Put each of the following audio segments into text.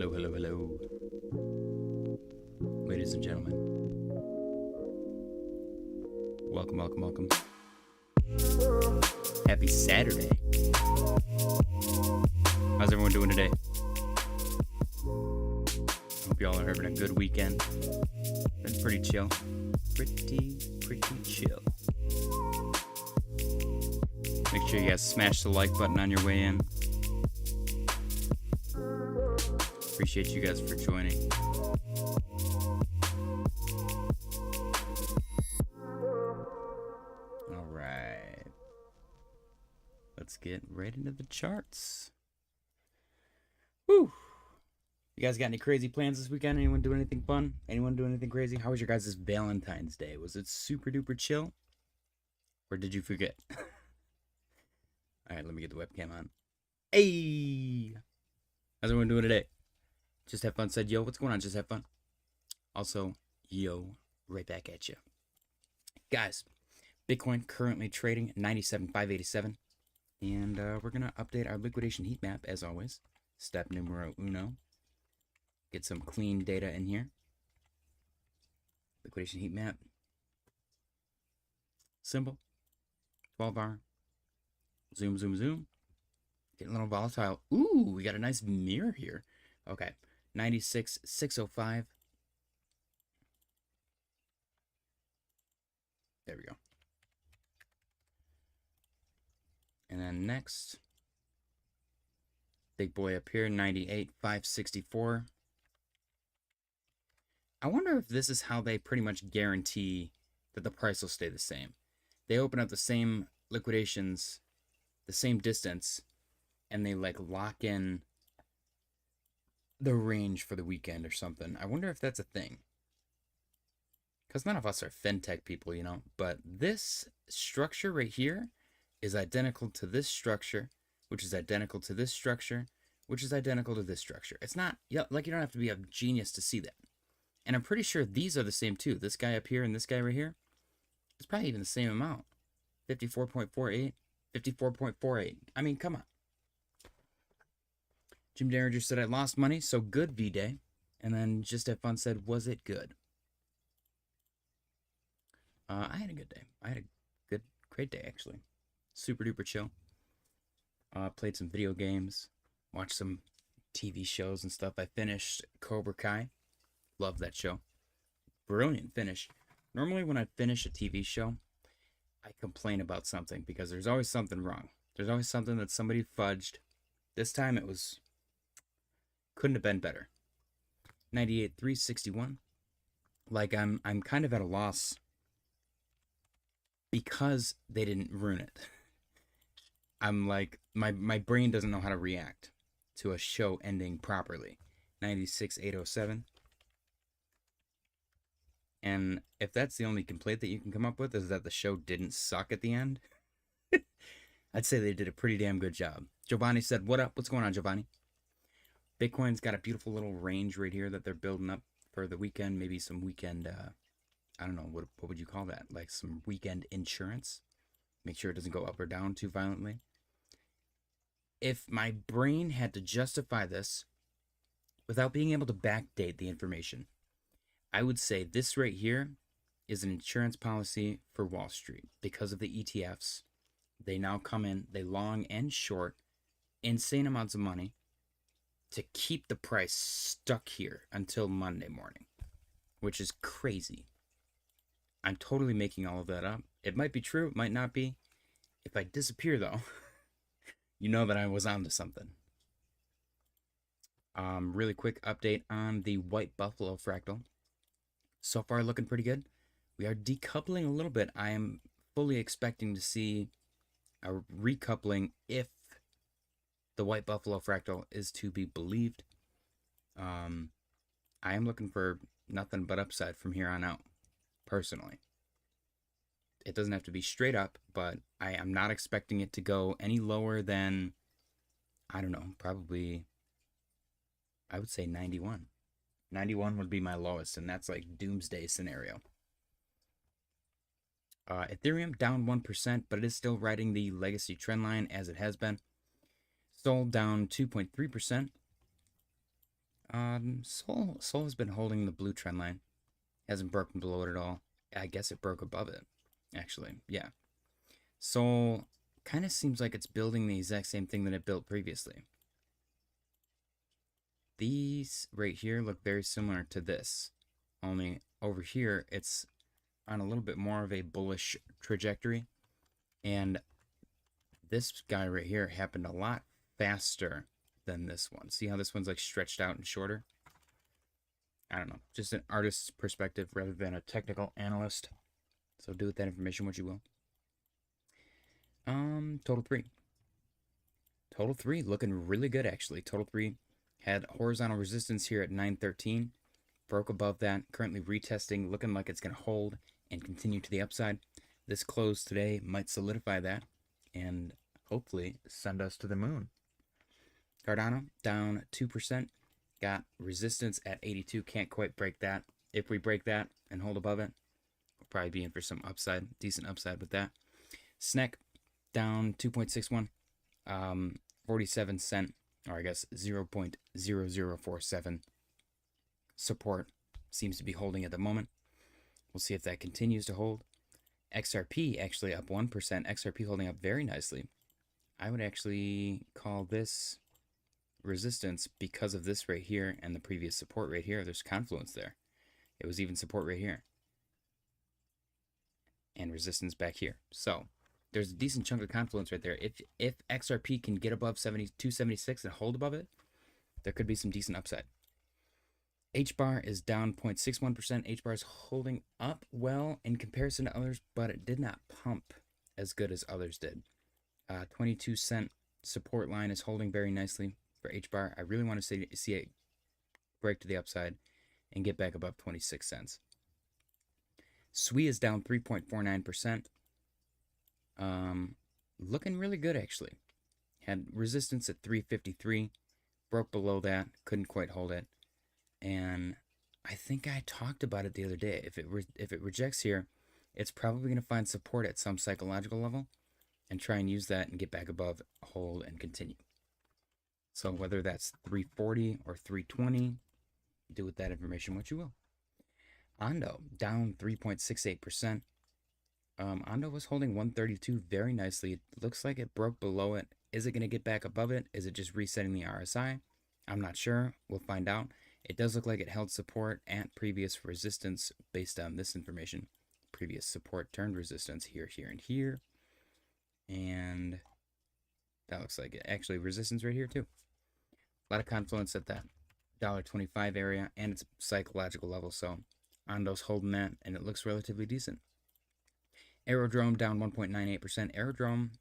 Hello, hello, hello. Ladies and gentlemen. Welcome, welcome, welcome. Happy Saturday. How's everyone doing today? Hope y'all are having a good weekend. Been pretty chill. Pretty chill. Make sure you guys smash the like button on your way in. Appreciate you guys for joining. All right. Let's get right into the charts. Woo! You guys got any crazy plans this weekend? Anyone do anything fun? Anyone do anything crazy? How was your guys' Valentine's Day? Was it super duper chill? Or did you forget? Alright, let me get the webcam on. Hey! How's everyone doing today? Just Have Fun said, yo, what's going on? Just Have Fun. Also, yo, right back at you. Guys, Bitcoin currently trading at 97,587. And we're going to update our liquidation heat map, as always. Step numero uno. Get some clean data in here. Liquidation heat map. Symbol. 12R. Zoom, zoom, zoom. Getting a little volatile. Ooh, we got a nice mirror here. Okay. 96,605. There we go. And then next. Big boy up here, 98,564. I wonder if this is how they pretty much guarantee that the price will stay the same. They open up the same liquidations, the same distance, and they like lock in the range for the weekend or something. I wonder if that's a thing. Because none of us are fintech people, you know. But this structure right here is identical to this structure, which is identical to this structure, which is identical to this structure. It's not, like, you don't have to be a genius to see that. And I'm pretty sure these are the same too. This guy up here and this guy right here, it's probably even the same amount. 54.48, 54.48. I mean, come on. Jim Derringer said, I lost money, so good V-Day. And then Just Have Fun said, was it good? I had a good day. I had a great day, actually. Super duper chill. Played some video games. Watched some TV shows and stuff. I finished Cobra Kai. Love that show. Brilliant finish. Normally when I finish a TV show, I complain about something because there's always something wrong. There's always something that somebody fudged. This time it was... couldn't have been better. 98,361. Like I'm kind of at a loss because they didn't ruin it. I'm like my brain doesn't know how to react to a show ending properly. 96,807. And if that's the only complaint that you can come up with is that the show didn't suck at the end, I'd say they did a pretty damn good job. Giovanni said, what up? What's going on, Giovanni? Bitcoin's got a beautiful little range right here that they're building up for the weekend. Maybe some weekend, I don't know, what would you call that? Like some weekend insurance. Make sure it doesn't go up or down too violently. If my brain had to justify this without being able to backdate the information, I would say this right here is an insurance policy for Wall Street. Because of the ETFs, they now come in, they long and short insane amounts of money to keep the price stuck here until Monday morning, which is crazy. I'm totally making all of that up. It might be true, it might not be. If I disappear, though, you know that I was onto something. Really quick update on the White Buffalo fractal. So far, looking pretty good. We are decoupling a little bit. I am fully expecting to see a recoupling if the White Buffalo fractal is to be believed. I am looking for nothing but upside from here on out, personally. It doesn't have to be straight up, but I am not expecting it to go any lower than, I don't know, probably, I would say 91. 91 would be my lowest, and that's like doomsday scenario. Ethereum down 1%, but it is still riding the legacy trend line as it has been. Sol down 2.3%. Sol has been holding the blue trend line. Hasn't broken below it at all. I guess it broke above it, actually. Yeah. Sol kind of seems like it's building the exact same thing that it built previously. These right here look very similar to this, only over here it's on a little bit more of a bullish trajectory, and this guy right here happened a lot faster than this one. See how this one's like stretched out and shorter? I don't know, just an artist's perspective rather than a technical analyst. So do with that information what you will. Total 3. Total 3 looking really good actually. Total 3 had horizontal resistance here at 913. Broke above that. Currently retesting, looking like it's going to hold and continue to the upside. This close today might solidify that and hopefully send us to the moon. Cardano down 2%. Got resistance at 82. Can't quite break that. If we break that and hold above it, we'll probably be in for some upside. Decent upside with that. SNEK down 2.61. 47 cent, or I guess 0.0047 support seems to be holding at the moment. We'll see if that continues to hold. XRP actually up 1%. XRP holding up very nicely. I would actually call this resistance because of this right here and the previous support right here. There's confluence there. It was even support right here. And resistance back here. So there's a decent chunk of confluence right there. If XRP can get above 276 and hold above it, there could be some decent upside. HBAR is down 0.61%. HBAR is holding up well in comparison to others, but it did not pump as good as others did. 22 cent support line is holding very nicely for HBAR. I really want to see it break to the upside and get back above 26 cents. SWE is down 3.49%. Looking really good actually. Had resistance at 353, broke below that, couldn't quite hold it, and I think I talked about it the other day. If it rejects here, it's probably going to find support at some psychological level and try and use that and get back above, hold, and continue. So whether that's 340 or 320, do with that information what you will. Ondo down 3.68%. Ondo was holding 132 very nicely. It looks like it broke below it. Is it going to get back above it? Is it just resetting the RSI? I'm not sure. We'll find out. It does look like it held support at previous resistance based on this information. Previous support turned resistance here, here, and here. And that looks like it. Actually, resistance right here too. A lot of confluence at that $1.25 area and its psychological level. So Ondo's holding that and it looks relatively decent. Aerodrome down 1.98%. Aerodrome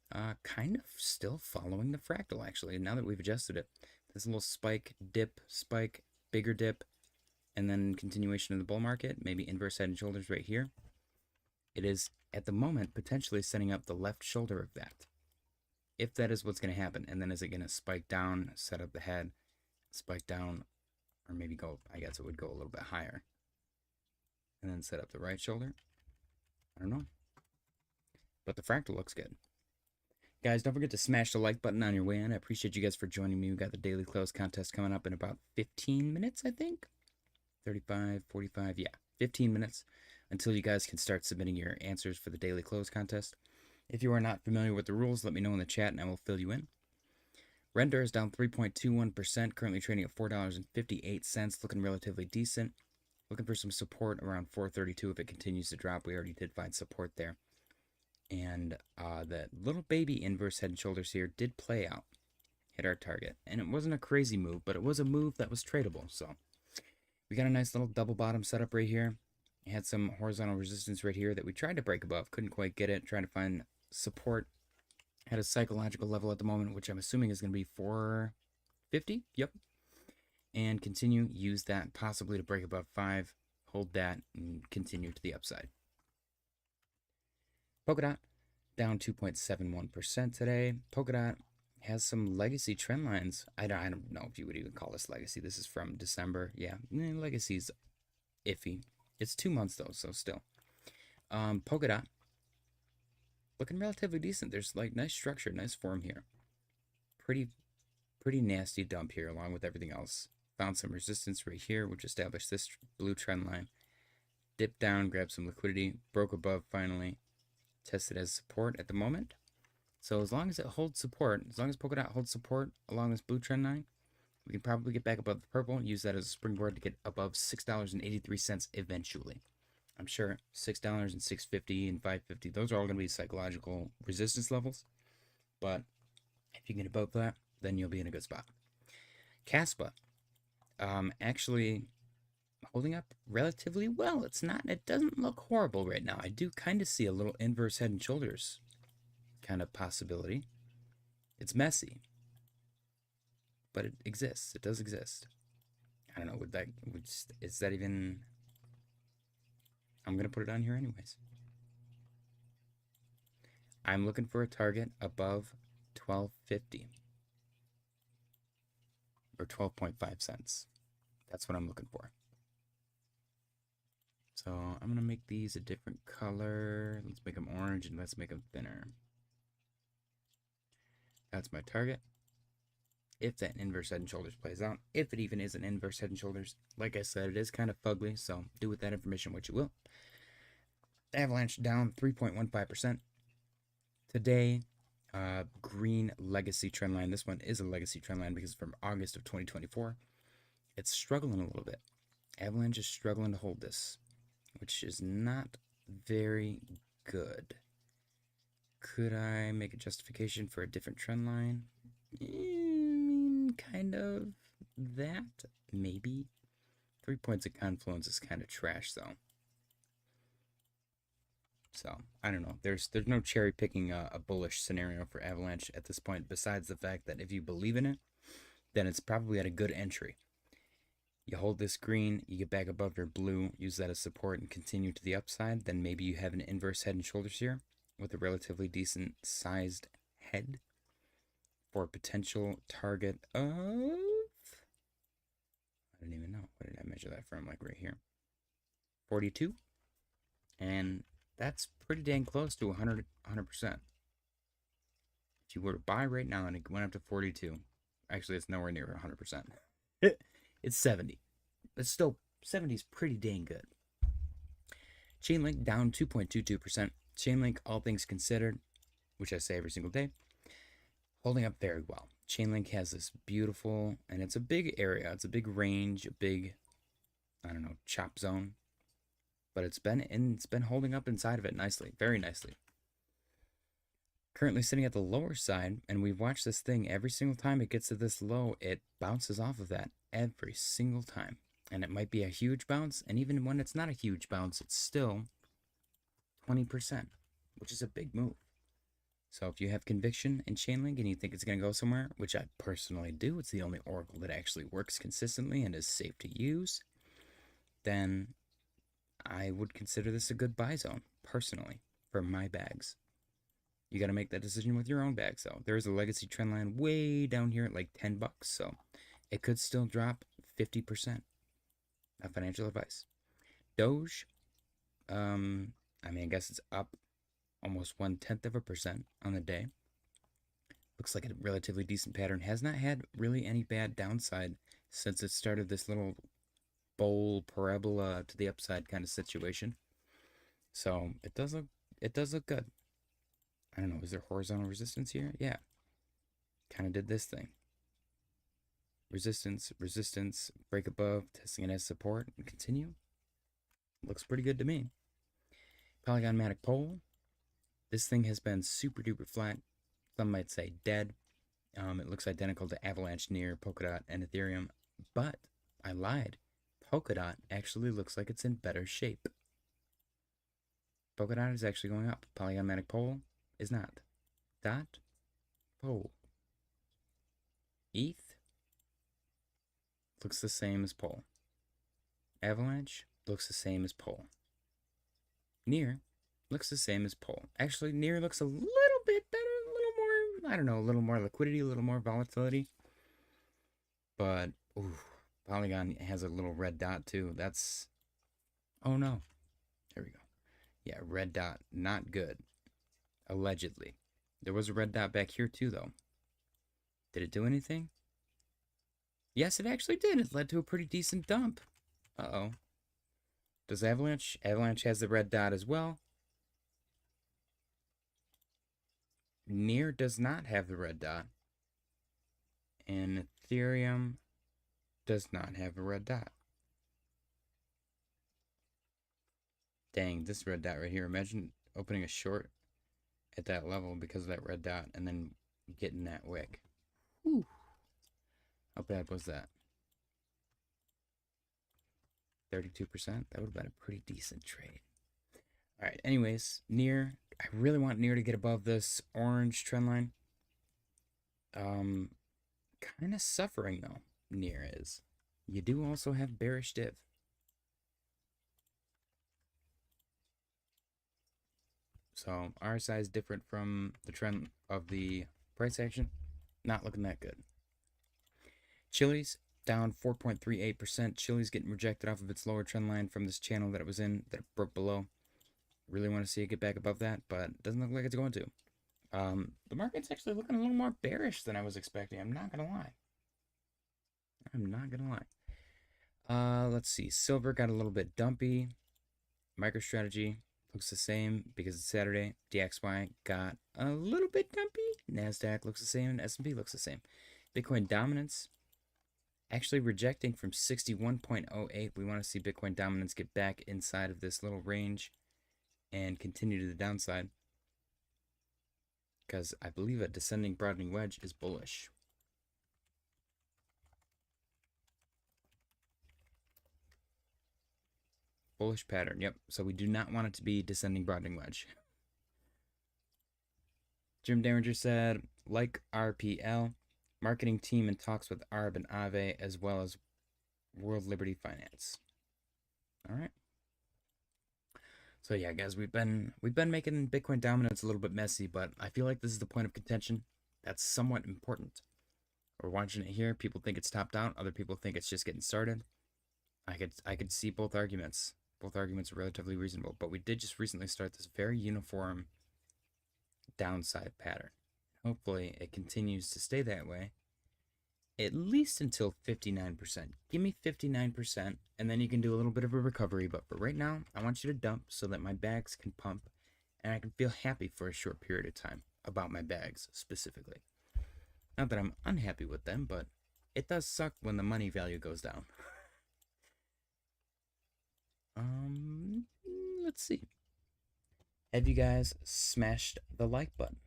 kind of still following the fractal, actually, now that we've adjusted it. This little spike, dip, spike, bigger dip, and then continuation of the bull market, maybe inverse head and shoulders right here. It is, at the moment, potentially setting up the left shoulder of that. If that is what's going to happen, and then is it going to spike down, set up the head, spike down, or maybe go, I guess it would go a little bit higher, and then set up the right shoulder? I don't know. But the fractal looks good. Guys, don't forget to smash the like button on your way in. I appreciate you guys for joining me. We got the daily close contest coming up in about 15 minutes, I think. 35, 45, yeah, 15 minutes until you guys can start submitting your answers for the daily close contest. If you are not familiar with the rules, let me know in the chat and I will fill you in. Render is down 3.21%, currently trading at $4.58, looking relatively decent. Looking for some support around 432 if it continues to drop. We already did find support there. And the little baby inverse head and shoulders here did play out, hit our target, and it wasn't a crazy move, but it was a move that was tradable. So we got a nice little double bottom setup right here. It had some horizontal resistance right here that we tried to break above, couldn't quite get it. Trying to find support at a psychological level at the moment, which I'm assuming is going to be 450. Yep. And continue, use that possibly to break above 5, hold that, and continue to the upside. Polkadot down 2.71% today. Polkadot has some legacy trend lines. I don't know if you would even call this legacy. This is from December. Yeah, legacy's iffy. It's 2 months though, so still. Polkadot looking relatively decent. There's like nice structure, nice form here. Pretty nasty dump here along with everything else. found some resistance right here, which established this blue trend line. Dipped down, grabbed some liquidity, broke above finally, tested as support at the moment. So as long as it holds support, as long as Polkadot holds support along this blue trend line, we can probably get back above the purple, use that as a springboard to get above $6.83 eventually. I'm sure $6 and $6.50 and $5.50, those are all going to be psychological resistance levels. But if you get above that, then you'll be in a good spot. Cashapp, actually holding up relatively well. It doesn't look horrible right now. I do kind of see a little inverse head and shoulders kind of possibility. It's messy, but it exists. It does exist. I don't know, is that even... I'm going to put it on here anyways. I'm looking for a target above $12.50 or 12.5 cents. That's what I'm looking for. So I'm going to make these a different color. Let's make them orange and let's make them thinner. That's my target. If that inverse head and shoulders plays out, if it even is an inverse head and shoulders, like I said, it is kind of fugly, so do with that information what you will. Avalanche down 3.15%. Today, green legacy trend line. This one is a legacy trend line because it's from August of 2024. It's struggling a little bit. Avalanche is struggling to hold this, which is not very good. Could I make a justification for a different trend line? Kind of that, maybe. 3 points of confluence is kind of trash, though. So, I don't know. There's no cherry picking a bullish scenario for Avalanche at this point, besides the fact that if you believe in it, then it's probably at a good entry. You hold this green, you get back above your blue, use that as support and continue to the upside, then maybe you have an inverse head and shoulders here with a relatively decent sized head for a potential target of... I don't even know. What did I measure that from? Like right here. 42. And that's pretty dang close to 100%. If you were to buy right now and it went up to 42, actually it's nowhere near 100%. It's 70. But still, 70 is pretty dang good. Chainlink down 2.22%. Chainlink, all things considered, which I say every single day, holding up very well. Chainlink has this beautiful, and it's a big area. It's a big range, a big, I don't know, chop zone. But it's been holding up inside of it nicely, very nicely. Currently sitting at the lower side, and we've watched this thing every single time it gets to this low, it bounces off of that every single time. And it might be a huge bounce, and even when it's not a huge bounce, it's still 20%, which is a big move. So if you have conviction in Chainlink and you think it's going to go somewhere, which I personally do, it's the only oracle that actually works consistently and is safe to use, then I would consider this a good buy zone, personally, for my bags. You got to make that decision with your own bags, though. There is a legacy trend line way down here at like $10, so it could still drop 50%. Not financial advice. Doge, I guess it's up almost 0.1% on the day. Looks like a relatively decent pattern. Has not had really any bad downside since it started this little bowl parabola to the upside kind of situation. So it does look good. I don't know, is there horizontal resistance here? Yeah. Kind of did this thing. Resistance, break above, testing it as support, and continue. Looks pretty good to me. Polygon Matic Pole. This thing has been super duper flat. Some might say dead. It looks identical to Avalanche, Near, Polkadot, and Ethereum. But I lied. Polkadot actually looks like it's in better shape. Polkadot is actually going up. Polygon Matic Pole is not. Dot. Pole. ETH looks the same as Pole. Avalanche looks the same as Pole. Near looks the same as Pole. Actually, Near looks a little bit better, a little more, I don't know, a little more liquidity, a little more volatility. But, ooh, Polygon has a little red dot too. That's, oh no. There we go. Yeah, red dot, not good. Allegedly. There was a red dot back here too, though. Did it do anything? Yes, it actually did. It led to a pretty decent dump. Uh-oh. Does Avalanche? Avalanche has the red dot as well. Near does not have the red dot. And Ethereum does not have a red dot. Dang, this red dot right here. Imagine opening a short at that level because of that red dot and then getting that wick. Whew. How bad was that? 32%? That would have been a pretty decent trade. All right, anyways, Near. I really want Near to get above this orange trend line. Kind of suffering, though, Near is. You do also have bearish div. So RSI is different from the trend of the price action. Not looking that good. Chili's down 4.38%. Chili's getting rejected off of its lower trend line from this channel that it was in, that it broke below. Really want to see it get back above that, but it doesn't look like it's going to. The market's actually looking a little more bearish than I was expecting. I'm not going to lie. Let's see. Silver got a little bit dumpy. MicroStrategy looks the same because it's Saturday. DXY got a little bit dumpy. NASDAQ looks the same and S&P looks the same. Bitcoin dominance actually rejecting from 61.08. We want to see Bitcoin dominance get back inside of this little range and continue to the downside, because I believe a descending broadening wedge is bullish. Bullish pattern, yep. So we do not want it to be descending broadening wedge. Jim Derringer said, like RPL, marketing team in talks with ARB and AVE as well as World Liberty Finance. All right. So yeah, guys, we've been making Bitcoin dominance a little bit messy, but I feel like this is the point of contention that's somewhat important. We're watching it here. People think it's topped out. Other people think it's just getting started. I could see both arguments. Both arguments are relatively reasonable, but we did just recently start this very uniform downside pattern. Hopefully, it continues to stay that way, at least until 59%. Give me 59%, and then you can do a little bit of a recovery. But for right now, I want you to dump so that my bags can pump, and I can feel happy for a short period of time about my bags specifically. Not that I'm unhappy with them, but it does suck when the money value goes down. Let's see. Have you guys smashed the like button?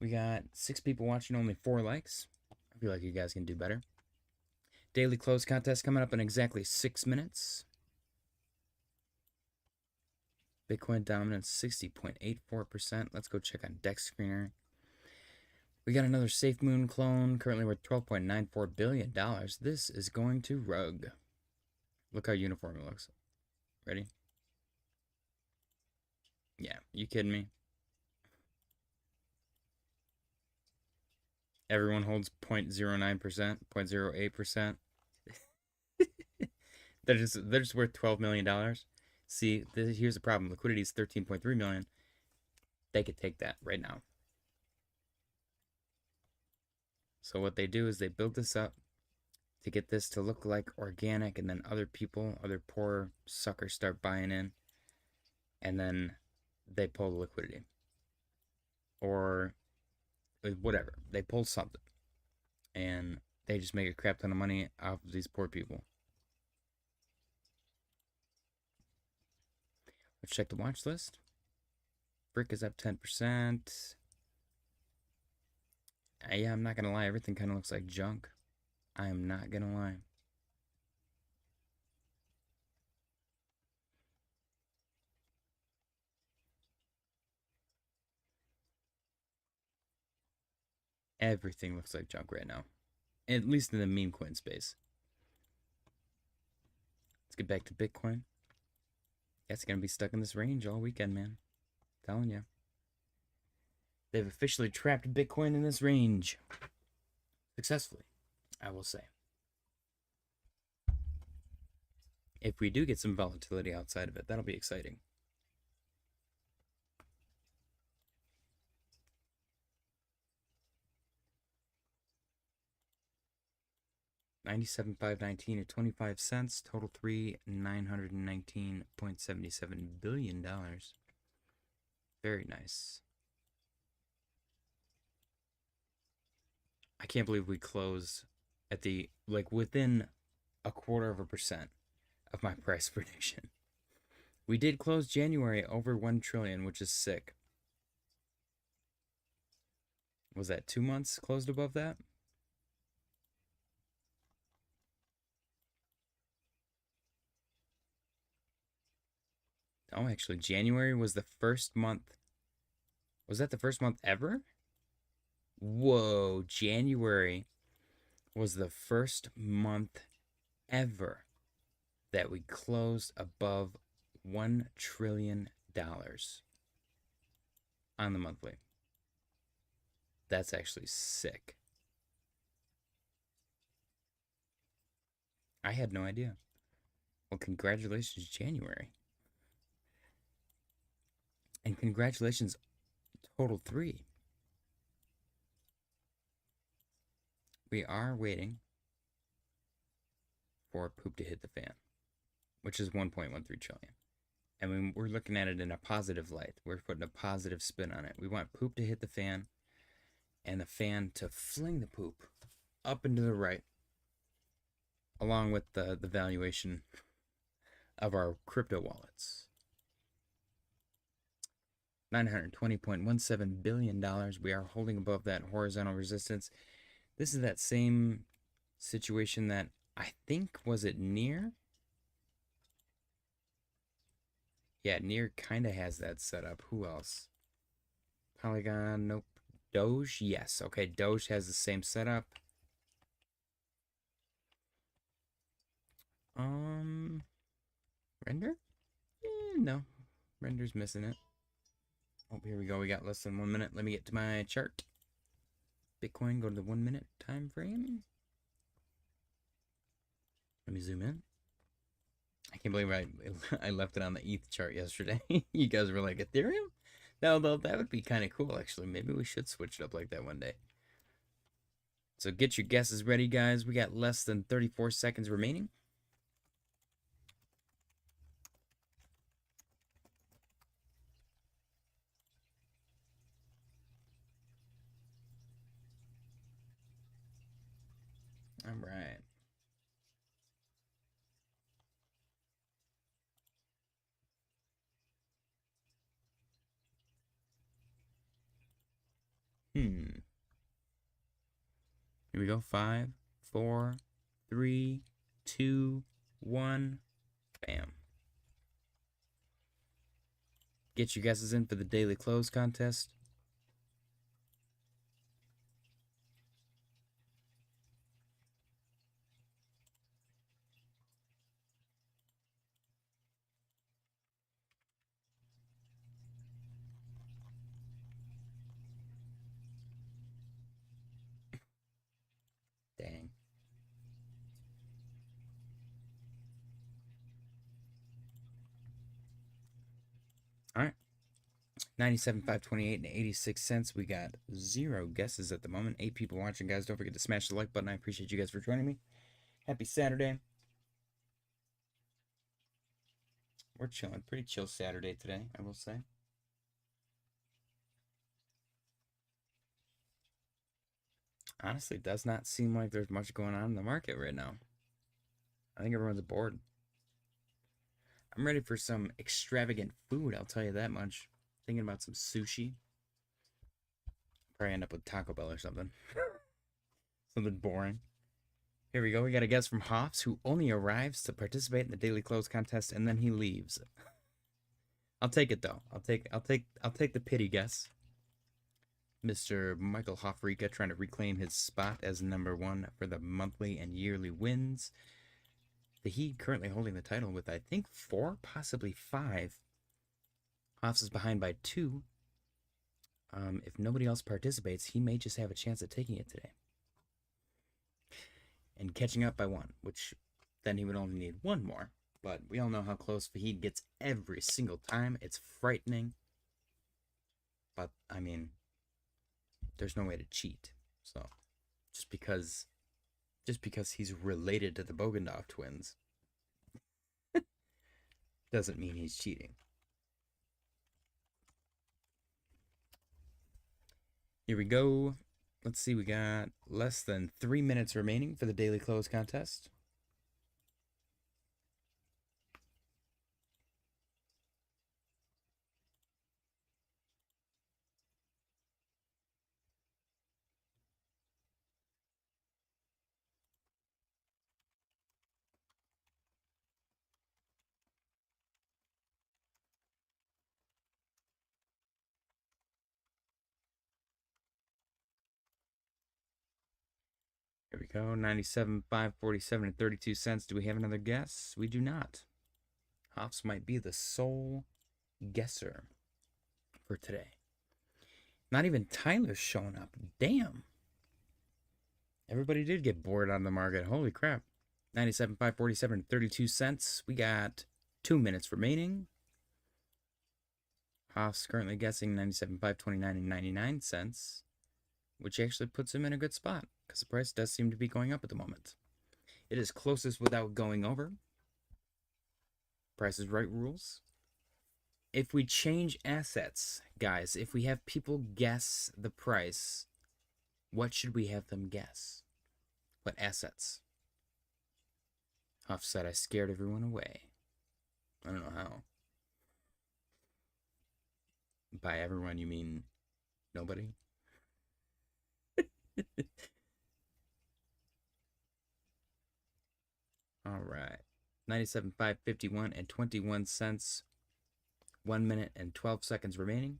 We got 6 people watching, only 4 likes. I feel like you guys can do better. Daily close contest coming up in exactly 6 minutes. Bitcoin dominance 60.84%. Let's go check on Dex Screener. We got another Safe Moon clone, currently worth $12.94 billion. This is going to rug. Look how uniform it looks. Ready? Yeah, you kidding me? Everyone holds 0.09%, 0.08%. They're just worth $12 million. See, here's the problem. Liquidity is 13.3 million. They could take that right now. So what they do is they build this up to get this to look like organic, and then other people, other poor suckers start buying in, and then they pull the liquidity. Or whatever. They pull something. And they just make a crap ton of money off of these poor people. Let's check the watch list. Brick is up 10%. Yeah, I'm not going to lie. Everything kind of looks like junk. I am not going to lie. Everything looks like junk right now. At least in the meme coin space. Let's get back to Bitcoin. It's going to be stuck in this range all weekend, man. I'm telling you. They've officially trapped Bitcoin in this range. Successfully, I will say. If we do get some volatility outside of it, that'll be exciting. 97,519 at 25 cents. Total $919.77 billion. Very nice. I can't believe we closed at the, like, within a 0.25% of my price prediction. We did close January over 1 trillion, which is sick. Was that 2 months closed above that? Oh, actually, January was the first month. Was that the first month ever? Whoa, January was the first month ever that we closed above $1 trillion on the monthly. That's actually sick. I had no idea. Well, congratulations, January. And congratulations, Total 3. We are waiting for poop to hit the fan, which is 1.13 trillion. And we're looking at it in a positive light. We're putting a positive spin on it. We want poop to hit the fan and the fan to fling the poop up and to the right, along with the valuation of our crypto wallets. $920.17 billion. We are holding above that horizontal resistance. This is that same situation that I think, was it near? Yeah, near kind of has that set up. Who else? Polygon, nope. Doge, yes. Okay, Doge has the same setup. Render? No. Render's missing it. Oh, here we go. We got less than 1 minute. Let me get to my chart. Bitcoin, go to the 1 minute time frame. Let me zoom in. I can't believe I left it on the ETH chart yesterday. You guys were like, Ethereum? No, though, that would be kind of cool, actually. Maybe we should switch it up like that one day. So get your guesses ready, guys. We got less than 34 seconds remaining. All right. Here we go. 5, 4, 3, 2, 1. Bam. Get your guesses in for the daily close contest. Dang. All right. 97,528 and 86 cents. We got 0 guesses at the moment. 8 people watching, guys. Don't forget to smash the like button. I appreciate you guys for joining me. Happy Saturday. We're chilling. Pretty chill Saturday today, I will say. Honestly, it does not seem like there's much going on in the market right now. I think everyone's bored. I'm ready for some extravagant food, I'll tell you that much. Thinking about some sushi. Probably end up with Taco Bell or something. Something boring. Here we go. We got a guess from Hoffs, who only arrives to participate in the daily close contest and then he leaves. I'll take it though. I'll take the pity guess. Mr. Michael Hofrika trying to reclaim his spot as #1 for the monthly and yearly wins. The Heat currently holding the title with, I think, 4, possibly 5. Hoffs is behind by 2. If nobody else participates, he may just have a chance at taking it today. And catching up by 1, which then he would only need 1 more. But we all know how close Fahid gets every single time. It's frightening. But, I mean, there's no way to cheat. So, just because Just because he's related to the Bogandov twins doesn't mean he's cheating. Here we go. Let's see, we got less than 3 minutes remaining for the daily close contest. Here we go. 97, 547, and 32 cents. Do we have another guess? We do not. Hops might be the sole guesser for today. Not even Tyler's showing up. Damn. Everybody did get bored on the market. Holy crap. 97, 547, and 32 cents. We got 2 minutes remaining. Hoff's currently guessing 97, 529, and 99 cents, which actually puts him in a good spot because the price does seem to be going up at the moment. It is closest without going over. Price is Right rules. If we change assets, guys, if we have people guess the price, what should we have them guess? What assets? Huff said I scared everyone away. I don't know how. By everyone, you mean nobody? All right. 97, 551, and 21 cents. 1 minute and 12 seconds remaining.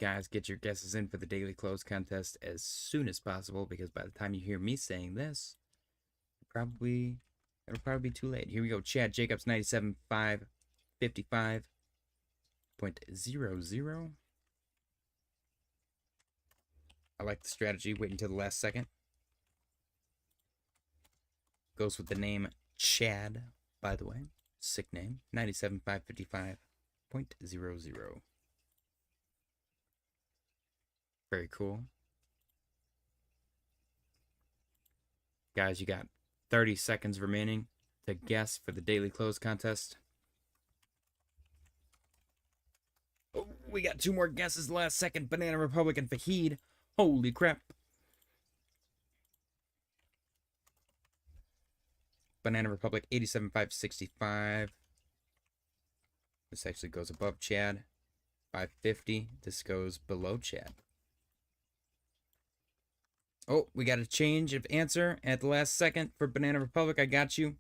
Guys, get your guesses in for the daily close contest as soon as possible, because by the time you hear me saying this, it'll probably be too late. Here we go. Chad Jacobs 97, 555.00. I like the strategy. Wait until the last second. Goes with the name Chad, by the way. Sick name. 97, 555.00. Very cool. Guys, you got 30 seconds remaining to guess for the daily close contest. Oh, we got 2 more guesses last second. Banana Republic and Fahid. Holy crap. Banana Republic 87,565. This actually goes above Chad. 550. This goes below Chad. Oh, we got a change of answer at the last second for Banana Republic. I got you.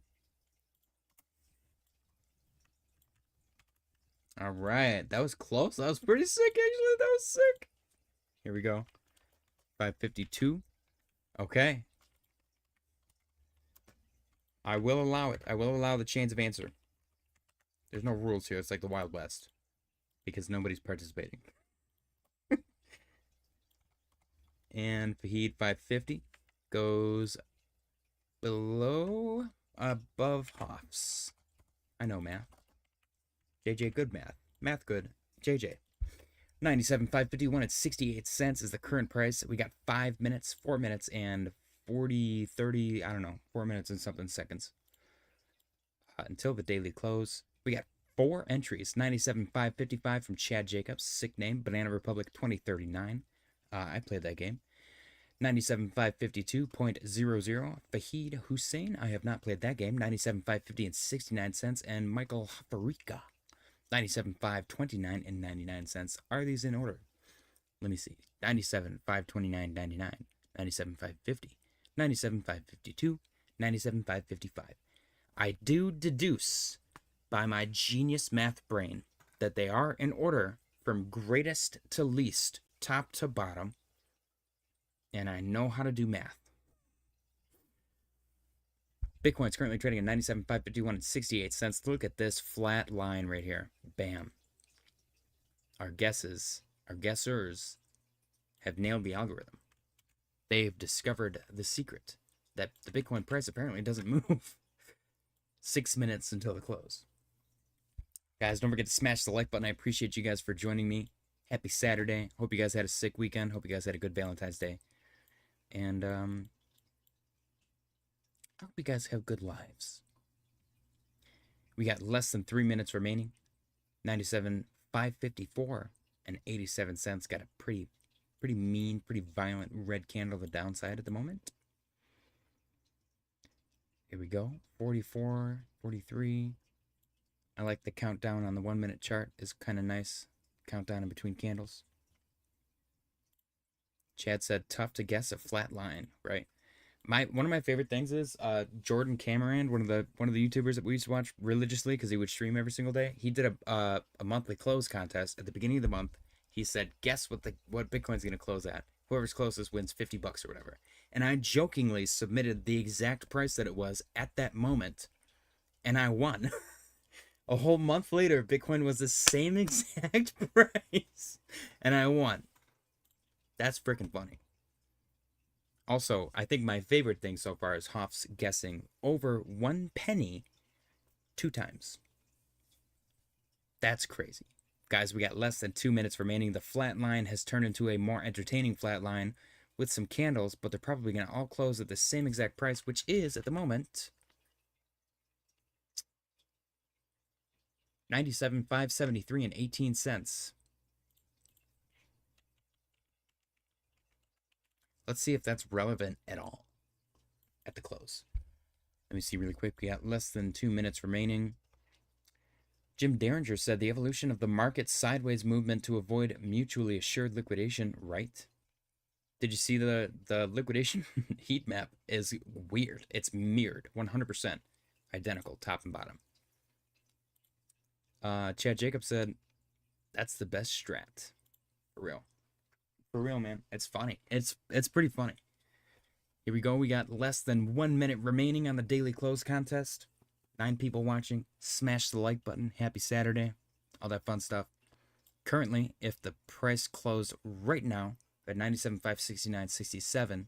All right. That was close. That was pretty sick, actually. That was sick. Here we go. 552. Okay. I will allow it. I will allow the chains of answer. There's no rules here. It's like the Wild West. Because nobody's participating. And Fahid 550 goes below, above Hoffs. I know math. JJ, good math. Math good. JJ. 97,551 at 68 cents is the current price. We got 5 minutes, 4 minutes, and 40, 30, I don't know, 4 minutes and something seconds until the daily close. We got 4 entries. 97,555 from Chad Jacobs, sick name, Banana Republic 2039. I played that game. 97,552.00. Fahid Hussein, I have not played that game. 97,550 and 69 cents. And Michael Hafarika, 97,529 and 99 cents. Are these in order? Let me see. 97,529.99. 97,550. 97,552. 97,555. I do deduce by my genius math brain that they are in order from greatest to least, top to bottom, and I know how to do math. Bitcoin's currently trading at 97,551 and 68 cents. Look at this flat line right here. Bam. Our guessers have nailed the algorithm. They've discovered the secret that the Bitcoin price apparently doesn't move. 6 minutes until the close. Guys, don't forget to smash the like button. I appreciate you guys for joining me. Happy Saturday. Hope you guys had a sick weekend. Hope you guys had a good Valentine's Day. And I hope you guys have good lives. We got less than 3 minutes remaining. 97,554 and 87 cents. Got a pretty mean, pretty violent red candle to the downside at the moment. Here we go. 44, 43. I like the countdown on the 1 minute chart. Is kind of nice. Countdown in between candles. Chad said, tough to guess a flat line, right? One of my favorite things is Jordan Cameron, one of the YouTubers that we used to watch religiously because he would stream every single day. He did a monthly close contest at the beginning of the month. He said, guess what Bitcoin's going to close at. Whoever's closest wins $50 or whatever. And I jokingly submitted the exact price that it was at that moment, and I won. A whole month later, Bitcoin was the same exact price, and I won. That's freaking funny. Also, I think my favorite thing so far is Hoff's guessing over 1 penny 2 times. That's crazy. Guys, we got less than 2 minutes remaining. The flat line has turned into a more entertaining flat line with some candles, but they're probably going to all close at the same exact price, which is, at the moment, 97,573 and 18 cents. Let's see if that's relevant at all at the close. Let me see really quick. We got less than 2 minutes remaining. Jim Derringer said the evolution of the market sideways movement to avoid mutually assured liquidation, right? Did you see the liquidation heat map is weird. It's mirrored 100% identical top and bottom. Chad Jacob said that's the best strat. For real. For real, man. It's funny. It's pretty funny. Here we go. We got less than 1 minute remaining on the daily close contest. 9 people watching. Smash the like button. Happy Saturday. All that fun stuff. Currently, if the price closed right now at 97,569.67,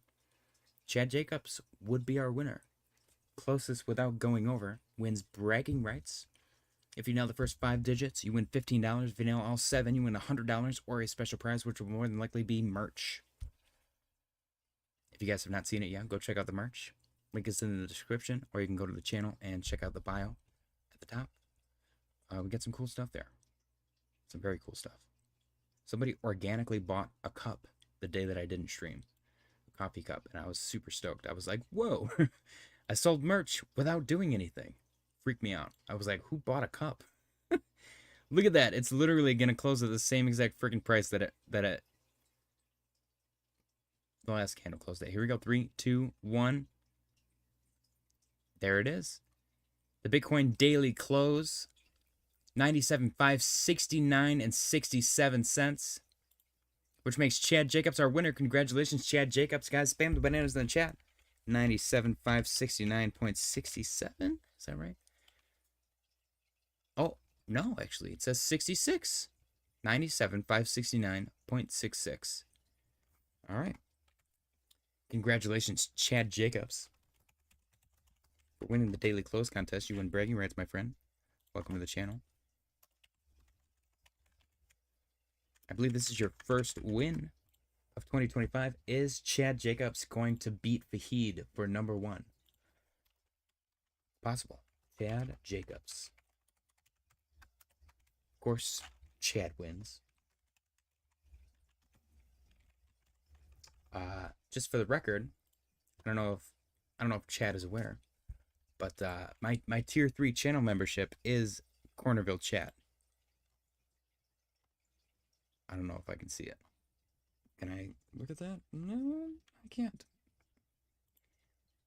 Chad Jacobs would be our winner. Closest without going over wins bragging rights. If you nail the first 5 digits, you win $15. If you nail all 7, you win $100 or a special prize, which will more than likely be merch. If you guys have not seen it yet, go check out the merch. Link is in the description, or you can go to the channel and check out the bio at the top. We get some cool stuff there. Some very cool stuff. Somebody organically bought a cup the day that I didn't stream. A coffee cup, and I was super stoked. I was like, whoa, I sold merch without doing anything. Freaked me out. I was like, who bought a cup? Look at that. It's literally going to close at the same exact freaking price that the last candle closed at. Here we go. 3, 2, 1. There it is. The Bitcoin daily close. 97,569 and 67 cents. Which makes Chad Jacobs our winner. Congratulations, Chad Jacobs. Guys, spam the bananas in the chat. 97,569.67. Is that right? Oh, no, actually. It says 66. 97,569.66. All right. Congratulations, Chad Jacobs. For winning the daily close contest, you win bragging rights, my friend. Welcome to the channel. I believe this is your first win of 2025. Is Chad Jacobs going to beat Fahid for number 1? Possible. Chad Jacobs. Of course, Chad wins. Just for the record, I don't know if Chad is aware, but my tier 3 channel membership is Cornerville Chat. I don't know if I can see it. Can I look at that? No, I can't.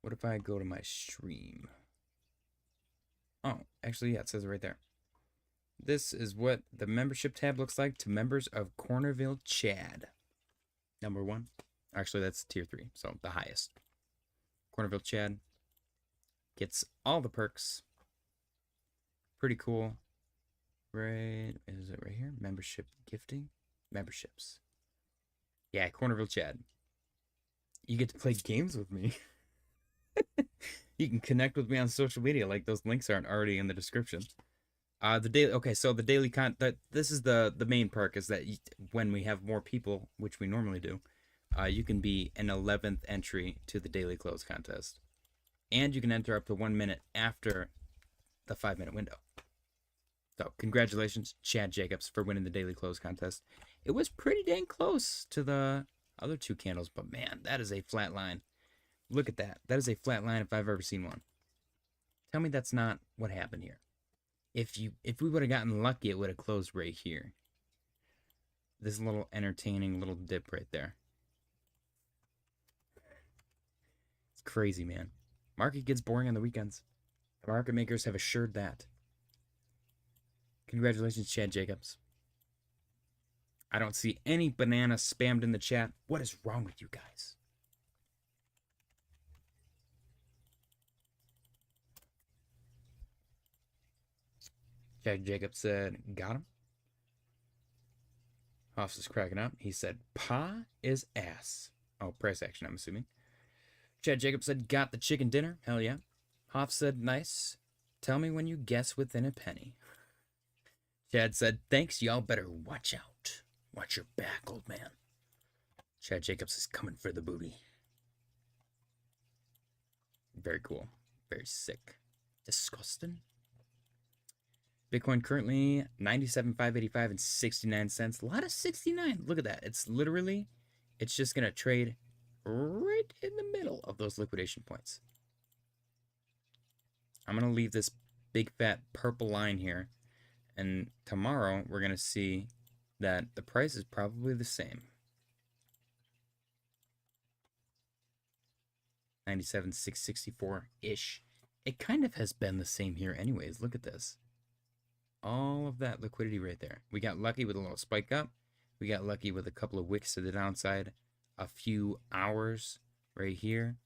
What if I go to my stream? Oh, actually, yeah, it says it right there. This is what the membership tab looks like to members of Cornerville Chad. Number 1. Actually, that's tier 3, so the highest. Cornerville Chad gets all the perks. Pretty cool. Right, is it right here? Membership gifting? Memberships. Yeah, Cornerville Chad. You get to play games with me. You can connect with me on social media, like those links aren't already in the description. The daily. Okay, so the daily this is the main perk is that when we have more people, which we normally do, you can be an 11th entry to the daily close contest, and you can enter up to 1 minute after the 5-minute window. So congratulations, Chad Jacobs, for winning the daily close contest. It was pretty dang close to the other 2 candles, but man, that is a flat line. Look at that. That is a flat line if I've ever seen one. Tell me that's not what happened here. If we would have gotten lucky, it would have closed right here. This little entertaining little dip right there. It's crazy, man. Market gets boring on the weekends. The market makers have assured that. Congratulations, Chad Jacobs. I don't see any banana spammed in the chat. What is wrong with you guys? Chad Jacobs said, got him. Hoffs is cracking up. He said, pa is ass. Oh, price action, I'm assuming. Chad Jacobs said, got the chicken dinner. Hell yeah. Hoff said, nice. Tell me when you guess within a penny. Chad said, thanks, y'all better watch out. Watch your back, old man. Chad Jacobs is coming for the booty. Very cool. Very sick. Disgusting. Bitcoin currently 97,585 and 69 cents. A lot of 69. Look at that. It's literally, it's just going to trade right in the middle of those liquidation points. I'm going to leave this big fat purple line here. And tomorrow we're going to see that the price is probably the same. 97,664-ish. It kind of has been the same here anyways. Look at this. All of that liquidity right there. We got lucky with a little spike up. We got lucky with a couple of wicks to the downside. A few hours right here.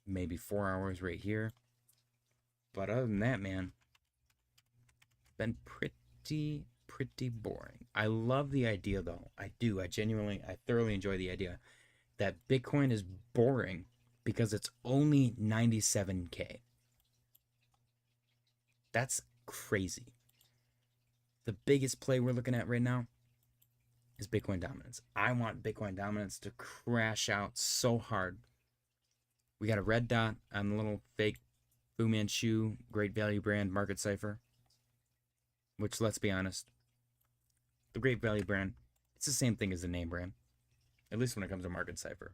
Maybe 4 hours right here. But other than that, man, been pretty boring. I love the idea, though. I do. I thoroughly enjoy the idea that Bitcoin is boring because it's only 97K. That's crazy. The biggest play we're looking at right now is Bitcoin dominance. I want Bitcoin dominance to crash out so hard. We got a red dot on the little fake Fu Manchu Great Value brand market cipher. Which, let's be honest, the Great Value brand, it's the same thing as the name brand. At least when it comes to market cipher.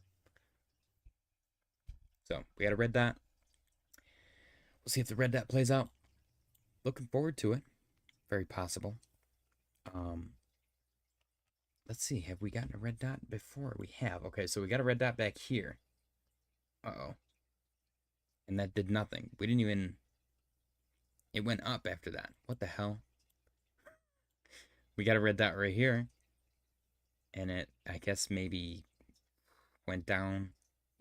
So, we got a red dot. We'll see if the red dot plays out. Looking forward to it. Very possible. Let's see. Have we gotten a red dot before? We have. Okay, so we got a red dot back here. Uh-oh. And that did nothing. We didn't even... It went up after that. What the hell? We got a red dot right here. And it, I guess, maybe went down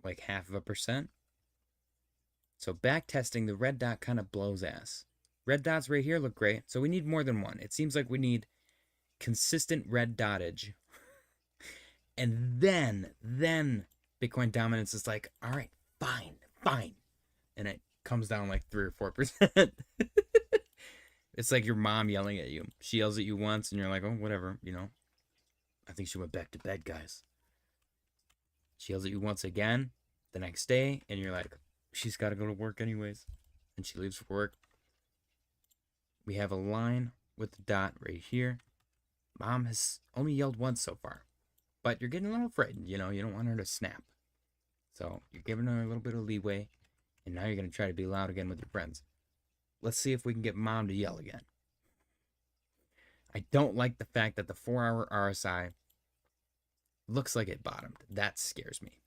like 0.5%. So back testing, the red dot kind of blows ass. Red dots right here look great. So we need more than one. It seems like we need consistent red dottage. And then Bitcoin dominance is like, all right, fine. And it comes down like 3 or 4%. It's like your mom yelling at you. She yells at you once and you're like, oh, whatever, you know. I think she went back to bed, guys. She yells at you once again the next day and you're like, she's got to go to work anyways. And she leaves for work. We have a line with the dot right here. Mom has only yelled once so far. But you're getting a little frightened, you know. You don't want her to snap. So you're giving her a little bit of leeway. And now you're going to try to be loud again with your friends. Let's see if we can get mom to yell again. I don't like the fact that the 4-hour RSI looks like it bottomed. That scares me.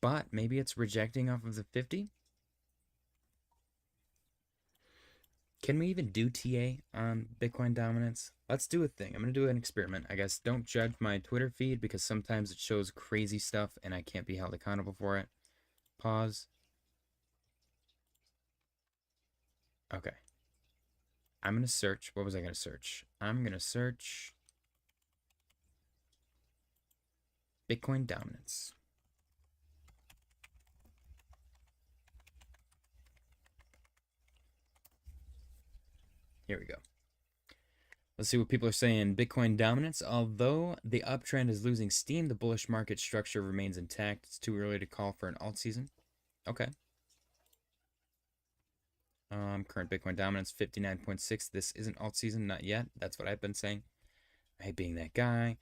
But maybe it's rejecting off of the 50. Can we even do TA on Bitcoin dominance? Let's do a thing. I'm going to do an experiment. I guess don't judge my Twitter feed because sometimes it shows crazy stuff and I can't be held accountable for it. Pause. Okay. I'm going to search. What was I going to search? I'm going to search Bitcoin dominance. Here we go. Let's see what people are saying. Bitcoin dominance. Although the uptrend is losing steam, the bullish market structure remains intact. It's too early to call for an alt season. Okay. Current Bitcoin dominance 59.6. This isn't alt season, not yet. That's what I've been saying. I hate being that guy.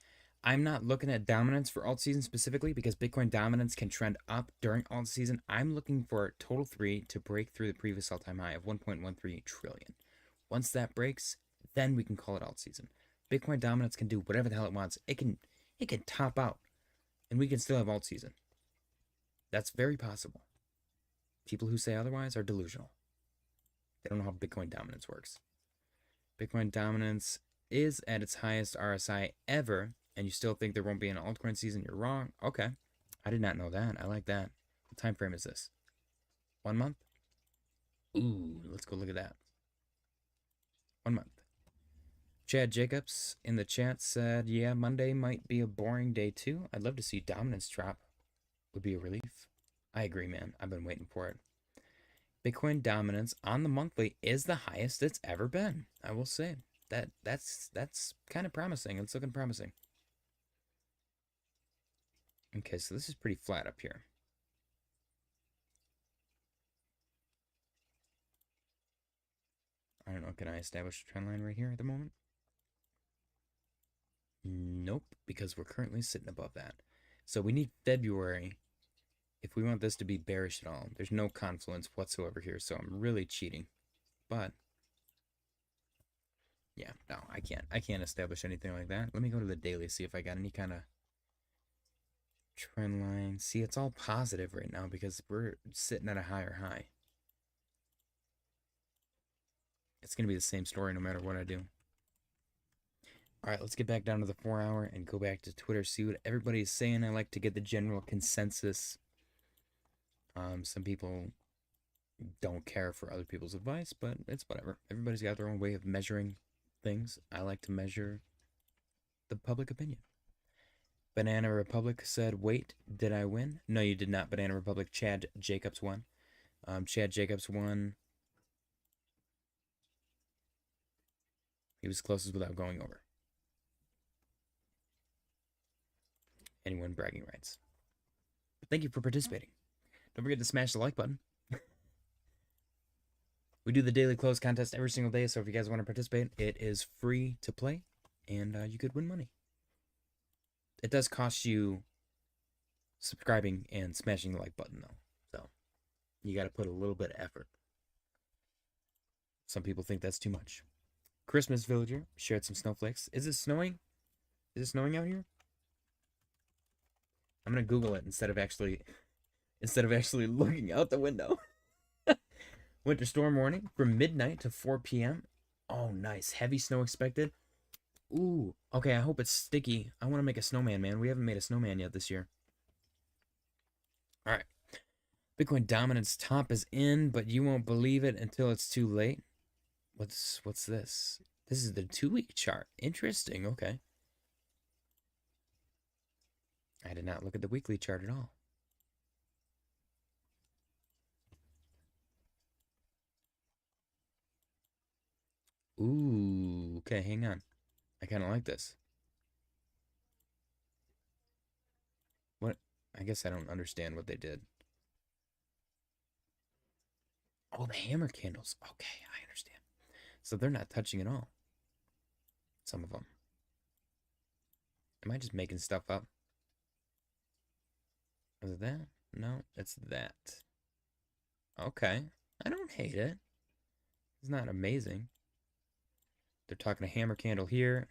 I'm not looking at dominance for alt season specifically because Bitcoin dominance can trend up during alt season. I'm looking for total 3 to break through the previous all-time high of 1.13 trillion. Once that breaks, then we can call it alt season. Bitcoin dominance can do whatever the hell it wants. It can top out, and we can still have alt season. That's very possible. People who say otherwise are delusional. They don't know how Bitcoin dominance works. Bitcoin dominance is at its highest RSI ever, and you still think there won't be an altcoin season. You're wrong. Okay. I did not know that. I like that. What time frame is this? 1 month? Ooh, let's go look at that. 1 month. Chad Jacobs in the chat said, yeah, Monday might be a boring day too. I'd love to see dominance drop. Would be a relief. I agree, man. I've been waiting for it. Bitcoin dominance on the monthly is the highest it's ever been. I will say that's kind of promising. It's looking promising. Okay, so this is pretty flat up here. I don't know. Can I establish a trend line right here at the moment? Nope, because we're currently sitting above that. So we need February if we want this to be bearish at all. There's no confluence whatsoever here, so I'm really cheating. But yeah, no, I can't establish anything like that. Let me go to the daily, see if I got any kind of trend line. See, it's all positive right now because we're sitting at a higher high. It's going to be the same story no matter what I do. All right, let's get back down to the 4 hour and go back to Twitter, see what everybody's saying. I like to get the general consensus. Some people don't care for other people's advice, but it's whatever. Everybody's got their own way of measuring things. I like to measure the public opinion. Banana Republic said, wait, did I win? No, you did not, Banana Republic. Chad Jacobs won. Chad Jacobs won. He was closest without going over. Anyone bragging rights. But thank you for participating. Don't forget to smash the like button. We do the daily close contest every single day, so if you guys want to participate, it is free to play, and you could win money. It does cost you subscribing and smashing the like button, though. So you got to put a little bit of effort. Some people think that's too much. Christmas Villager shared some snowflakes. Is it snowing? Is it snowing out here? I'm gonna Google it instead of actually looking out the window. Winter storm warning from midnight to 4 p.m. Oh, nice. Heavy snow expected. Ooh. Okay, I hope it's sticky. I want to make a snowman, man. We haven't made a snowman yet this year. All right. Bitcoin dominance top is in, but you won't believe it until it's too late. What's this? This is the 2-week chart. Interesting. Okay. I did not look at the weekly chart at all. Ooh, okay, hang on. I kind of like this. What? I guess I don't understand what they did. Oh, the hammer candles. Okay, I understand. So they're not touching at all. Some of them. Am I just making stuff up? Is it that? No, it's that. Okay. I don't hate it. It's not amazing. They're talking a hammer candle here,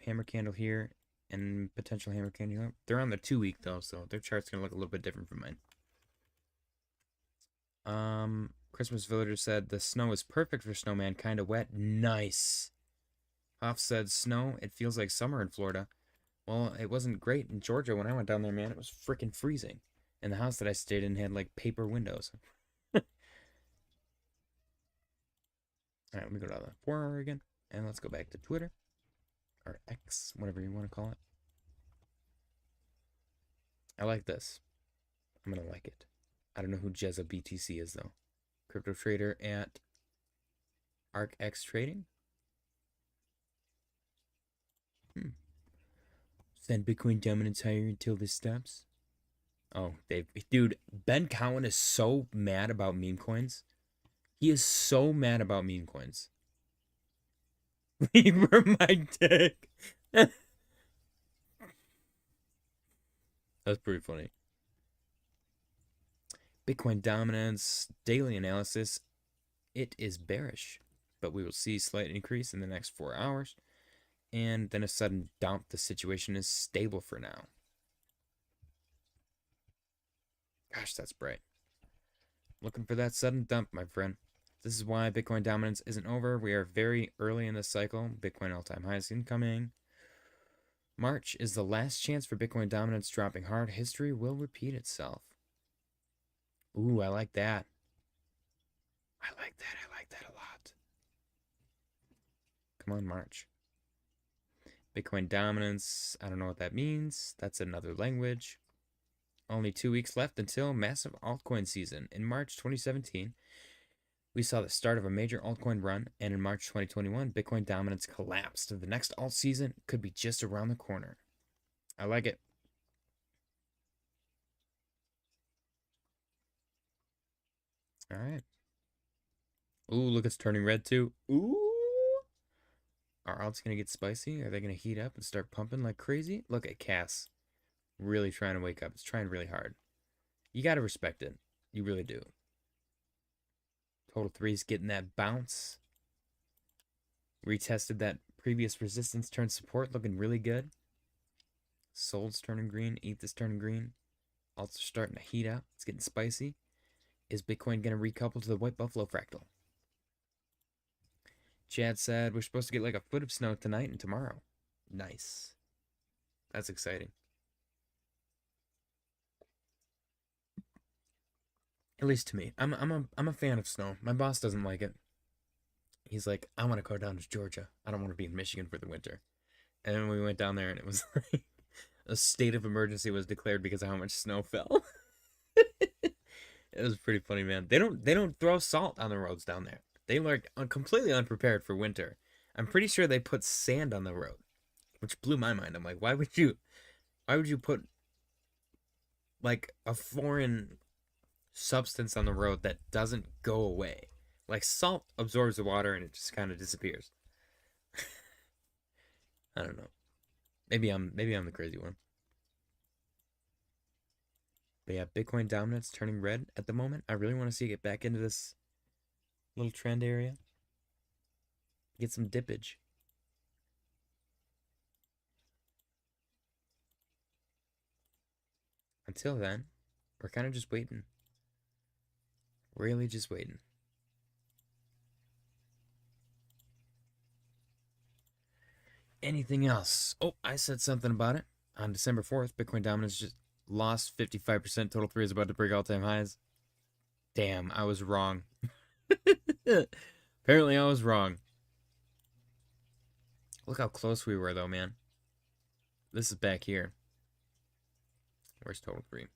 and potential hammer candle here. They're on the 2-week though, so their chart's gonna look a little bit different from mine. Christmas Villager said the snow is perfect for snowman, kinda wet. Nice. Hoff said snow, it feels like summer in Florida. Well, it wasn't great in Georgia when I went down there, man. It was freaking freezing. And the house that I stayed in had like paper windows. Alright, let me go to the 4 hour again. And let's go back to Twitter. Or X, whatever you want to call it. I like this. I'm going to like it. I don't know who Jezza BTC is, though. Crypto trader at ArcX Trading. Send Bitcoin dominance higher until this stops. Oh, dude, Ben Cowan is so mad about meme coins. He is so mad about meme coins. Leave for my dick. That's pretty funny. Bitcoin dominance, daily analysis. It is bearish, but we will see a slight increase in the next 4 hours. And then a sudden dump. The situation is stable for now. Gosh, that's bright. Looking for that sudden dump, my friend. This is why Bitcoin dominance isn't over. We are very early in this cycle. Bitcoin all-time highs incoming. March is the last chance for Bitcoin dominance dropping hard. History will repeat itself. Ooh, I like that. I like that. I like that a lot. Come on, March. Bitcoin dominance. I don't know what that means. That's another language. Only 2 weeks left until massive altcoin season. In March 2017, we saw the start of a major altcoin run, and in March 2021, Bitcoin dominance collapsed. The next alt season could be just around the corner. I like it. All right. Ooh, look, it's turning red too. Ooh. Are alts going to get spicy? Are they going to heat up and start pumping like crazy? Look at Cass. Really trying to wake up. It's trying really hard. You got to respect it. You really do. Total 3's getting that bounce. Retested that previous resistance, turned support, looking really good. Sold's turning green. ETH is turning green. Alts are starting to heat up. It's getting spicy. Is Bitcoin going to recouple to the White Buffalo fractal? Chad said we're supposed to get like a foot of snow tonight and tomorrow. Nice. That's exciting. At least to me. I'm a fan of snow. My boss doesn't like it. He's like, I want to go down to Georgia. I don't want to be in Michigan for the winter. And then we went down there and it was like a state of emergency was declared because of how much snow fell. It was pretty funny, man. They don't throw salt on the roads down there. They were completely unprepared for winter. I'm pretty sure they put sand on the road, which blew my mind. I'm like, why would you put like a foreign substance on the road that doesn't go away? Like salt absorbs the water and it just kind of disappears. I don't know. Maybe I'm the crazy one. But yeah, Bitcoin dominance turning red at the moment. I really want to see it get back into this little trend area. Get some dippage. Until then, we're kind of just waiting. Really just waiting. Anything else? Oh, I said something about it. On December 4th, Bitcoin dominance just lost 55%. Total 3 is about to break all-time highs. Damn, I was wrong. Apparently I was wrong. Look how close we were, though, man. This is back here. Where's total 3?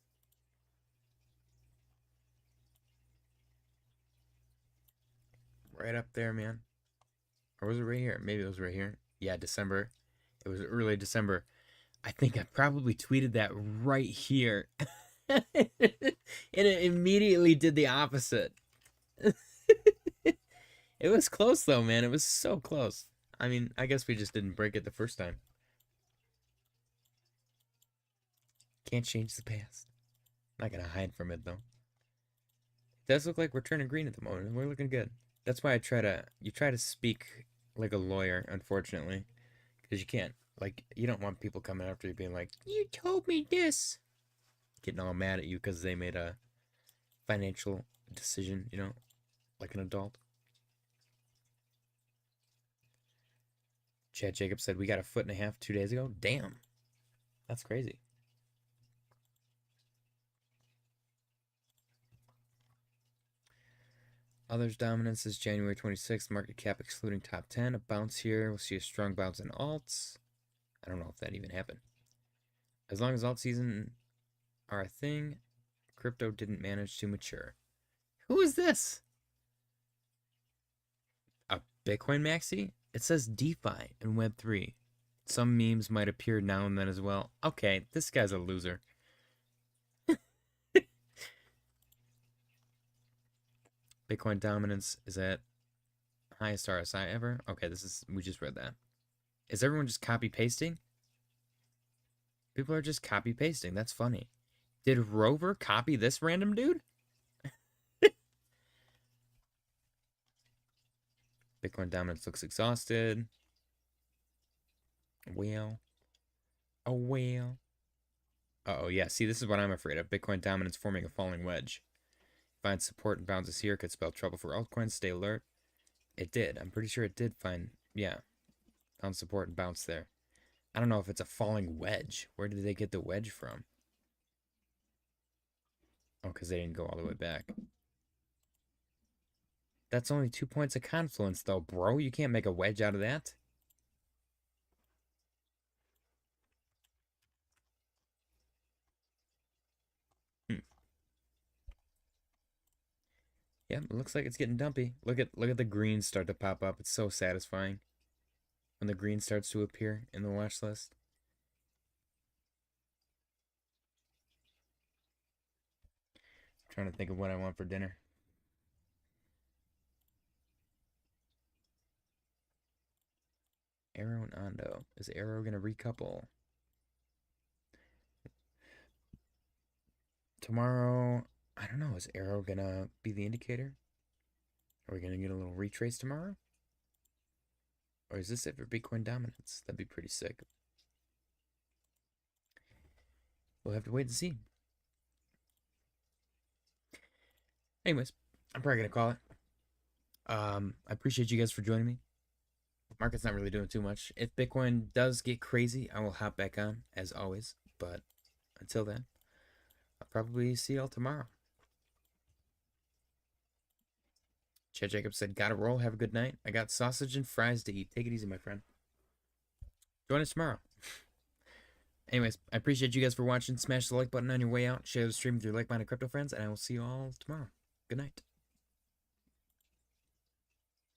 Right up there, man. Or was it right here? Maybe it was right here. Yeah, December. It was early December. I think I probably tweeted that right here. And it immediately did the opposite. It was close, though, man. It was so close. I mean, I guess we just didn't break it the first time. Can't change the past. I'm not going to hide from it, though. It does look like we're turning green at the moment. We're looking good. That's why you try to speak like a lawyer, unfortunately. Because you can't. Like, you don't want people coming after you being like, you told me this. Getting all mad at you because they made a financial decision, you know, like an adult. Chad Jacobs said, we got a 1.5 feet 2 days ago. Damn. That's crazy. Others dominance is January 26th. Market cap excluding top 10. A bounce here. We'll see a strong bounce in alts. I don't know if that even happened. As long as alt season are a thing, crypto didn't manage to mature. Who is this? A Bitcoin maxi? It says DeFi and Web3. Some memes might appear now and then as well. Okay, this guy's a loser. Bitcoin dominance is at highest RSI ever. Okay, we just read that. Is everyone just copy pasting? People are just copy pasting. That's funny. Did Rover copy this random dude? Bitcoin dominance looks exhausted. Well. Oh, well. Uh-oh, yeah. See, this is what I'm afraid of. Bitcoin dominance forming a falling wedge. Finds support and bounces here. Could spell trouble for altcoins. Stay alert. It did. I'm pretty sure it did find... Yeah. Found support and bounce there. I don't know if it's a falling wedge. Where did they get the wedge from? Oh, because they didn't go all the way back. That's only 2 points of confluence, though, bro. You can't make a wedge out of that. Yeah, it looks like it's getting dumpy. Look at the green start to pop up. It's so satisfying when the green starts to appear in the watch list. I'm trying to think of what I want for dinner. Arrow and Ondo. Is Arrow gonna recouple? Tomorrow, I don't know. Is Arrow gonna be the indicator? Are we gonna get a little retrace tomorrow? Or is this it for Bitcoin dominance? That'd be pretty sick. We'll have to wait and see. Anyways, I'm probably gonna call it. I appreciate you guys for joining me. Market's not really doing too much. If Bitcoin does get crazy, I will hop back on as always. But until then, I'll probably see y'all tomorrow. Chad Jacob said, gotta roll. Have a good night. I got sausage and fries to eat. Take it easy, my friend. Join us tomorrow. Anyways, I appreciate you guys for watching. Smash the like button on your way out. Share the stream with your like-minded crypto friends. And I will see you all tomorrow. Good night.